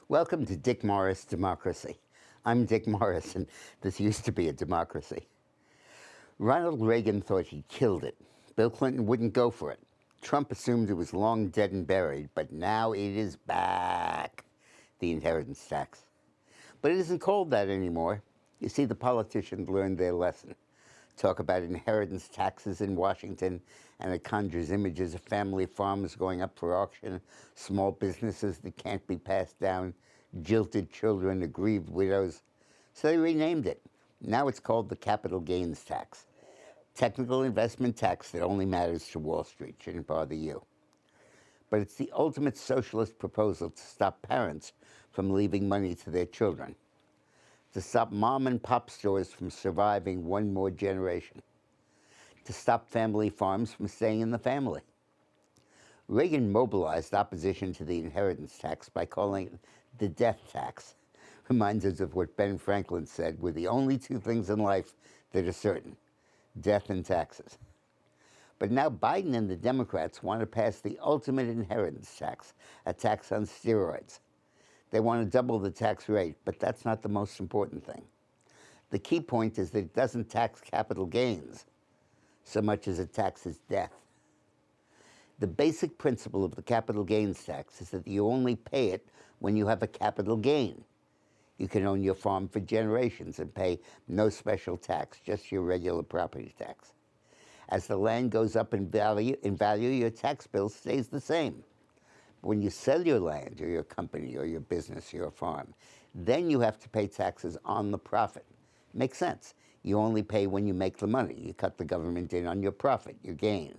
Welcome to Dick Morris Democracy. I'm Dick Morris, and this used to be a democracy. Ronald Reagan thought he killed it. Bill Clinton wouldn't go for it. Trump assumed it was long dead and buried, but now it is back, the inheritance tax. But it isn't called that anymore. You see, the politicians learned their lesson. Talk about inheritance taxes in Washington, and it conjures images of family farms going up for auction, small businesses that can't be passed down, jilted children, aggrieved widows. So they renamed it. Now it's called the capital gains tax. Technical investment tax that only matters to Wall Street, shouldn't bother you. But it's the ultimate socialist proposal to stop parents from leaving money to their children, to stop mom and pop stores from surviving one more generation, to stop family farms from staying in the family. Reagan mobilized opposition to the inheritance tax by calling it the death tax. Reminds us of what Ben Franklin said were the only two things in life that are certain: death and taxes. But now Biden and the Democrats want to pass the ultimate inheritance tax, a tax on steroids. They want to double the tax rate, but that's not the most important thing. The key point is that it doesn't tax capital gains so much as it taxes death. The basic principle of the capital gains tax is that you only pay it when you have a capital gain. You can own your farm for generations and pay no special tax, just your regular property tax. As the land goes up in value, your tax bill stays the same. When you sell your land or your company or your business or your farm, then you have to pay taxes on the profit. Makes sense. You only pay when you make the money. You cut the government in on your profit, your gain.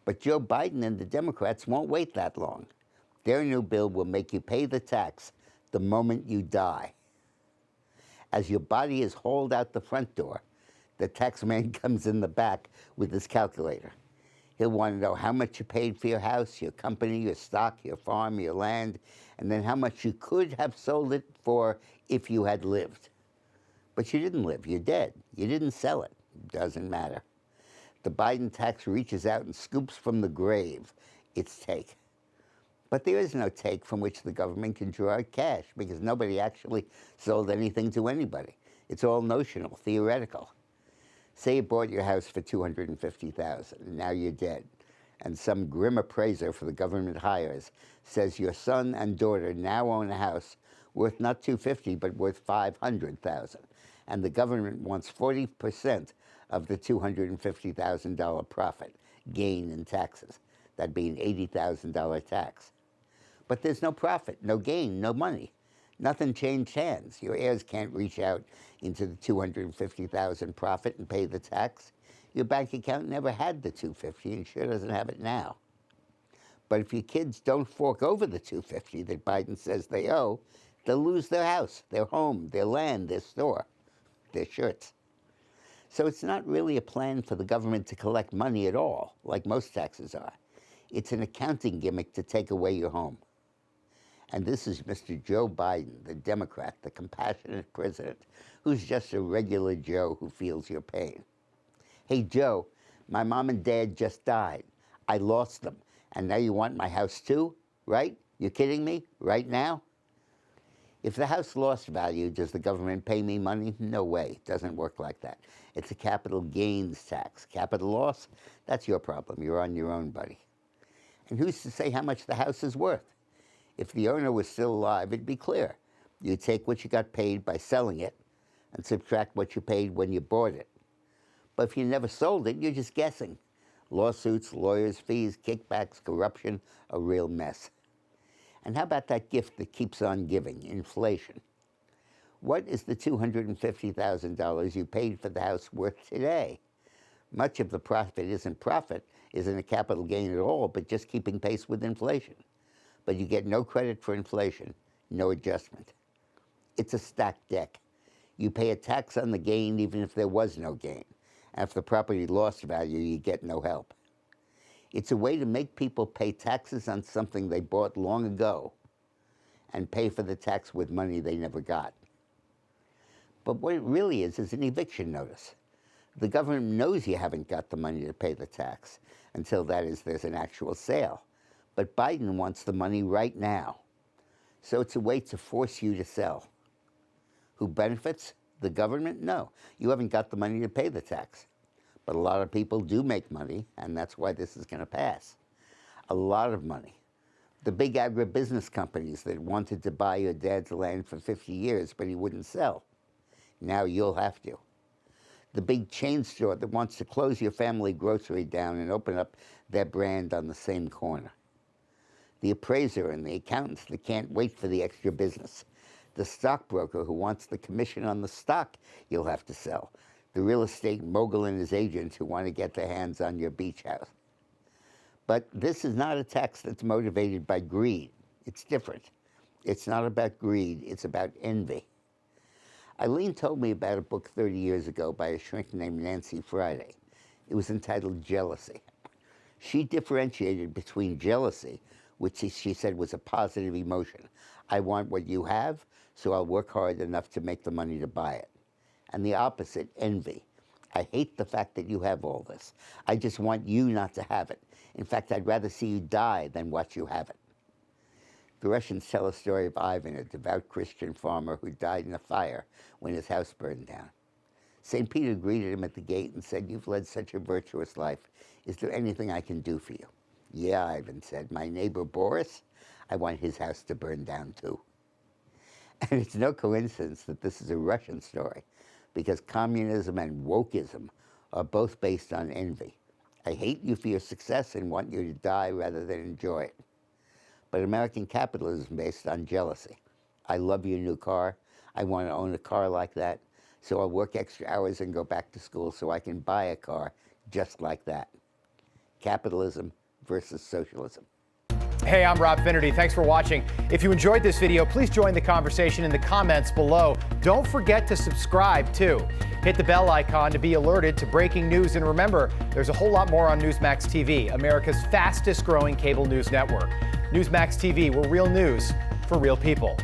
But Joe Biden and the Democrats won't wait that long. Their new bill will make you pay the tax the moment you die. As your body is hauled out the front door, the tax man comes in the back with his calculator. He'll want to know how much you paid for your house, your company, your stock, your farm, your land, and then how much you could have sold it for if you had lived. But you didn't live, you're dead. You didn't sell it. Doesn't matter. The Biden tax reaches out and scoops from the grave its take. But there is no take from which the government can draw out cash because nobody actually sold anything to anybody. It's all notional, theoretical. Say you bought your house for $250,000, and now you're dead, and some grim appraiser for the government hires says your son and daughter now own a house worth not $250,000 but worth $500,000, and the government wants 40% of the $250,000 profit gain in taxes. That'd be an $80,000 tax. But there's no profit, no gain, no money. Nothing changed hands. Your heirs can't reach out into the $250,000 profit and pay the tax. Your bank account never had the $250,000 and sure doesn't have it now. But if your kids don't fork over the $250,000 that Biden says they owe, they'll lose their house, their home, their land, their store, their shirts. So it's not really a plan for the government to collect money at all, like most taxes are. It's an accounting gimmick to take away your home. And this is Mr. Joe Biden, the Democrat, the compassionate president, who's just a regular Joe who feels your pain. Hey, Joe, my mom and dad just died. I lost them. And now you want my house too, right? You kidding me? Right now? If the house lost value, does the government pay me money? No way. It doesn't work like that. It's a capital gains tax. Capital loss? That's your problem. You're on your own, buddy. And who's to say how much the house is worth? If the owner was still alive, it'd be clear. You take what you got paid by selling it and subtract what you paid when you bought it. But if you never sold it, you're just guessing. Lawsuits, lawyers' fees, kickbacks, corruption, a real mess. And how about that gift that keeps on giving, inflation? What is the $250,000 you paid for the house worth today? Much of the profit isn't a capital gain at all, but just keeping pace with inflation. But you get no credit for inflation, no adjustment. It's a stacked deck. You pay a tax on the gain even if there was no gain. And if the property lost value, you get no help. It's a way to make people pay taxes on something they bought long ago and pay for the tax with money they never got. But what it really is an eviction notice. The government knows you haven't got the money to pay the tax until, that is, there's an actual sale. But Biden wants the money right now. So it's a way to force you to sell. Who benefits? The government? No. You haven't got the money to pay the tax. But a lot of people do make money, and that's why this is going to pass. A lot of money. The big agribusiness companies that wanted to buy your dad's land for 50 years, but he wouldn't sell. Now you'll have to. The big chain store that wants to close your family grocery down and open up their brand on the same corner. The appraiser and the accountants that can't wait for the extra business. The stockbroker who wants the commission on the stock you'll have to sell. The real estate mogul and his agent who want to get their hands on your beach house. But this is not a tax that's motivated by greed. It's different. It's not about greed, it's about envy. Eileen told me about a book 30 years ago by a shrink named Nancy Friday. It was entitled Jealousy. She differentiated between jealousy, which she said was a positive emotion. I want what you have, so I'll work hard enough to make the money to buy it. And the opposite, envy. I hate the fact that you have all this. I just want you not to have it. In fact, I'd rather see you die than watch you have it. The Russians tell a story of Ivan, a devout Christian farmer who died in a fire when his house burned down. St. Peter greeted him at the gate and said, "You've led such a virtuous life. Is there anything I can do for you?" "Yeah," Ivan said. "My neighbor Boris, I want his house to burn down too." And it's no coincidence that this is a Russian story, because communism and wokeism are both based on envy. I hate you for your success and want you to die rather than enjoy it. But American capitalism is based on jealousy. I love your new car. I want to own a car like that. So I'll work extra hours and go back to school so I can buy a car just like that. Capitalism versus socialism. Hey, I'm Rob Finnerty. Thanks for watching. If you enjoyed this video, please join the conversation in the comments below. Don't forget to subscribe, too. Hit the bell icon to be alerted to breaking news. And remember, there's a whole lot more on Newsmax TV, America's fastest growing cable news network. Newsmax TV, we're real news for real people.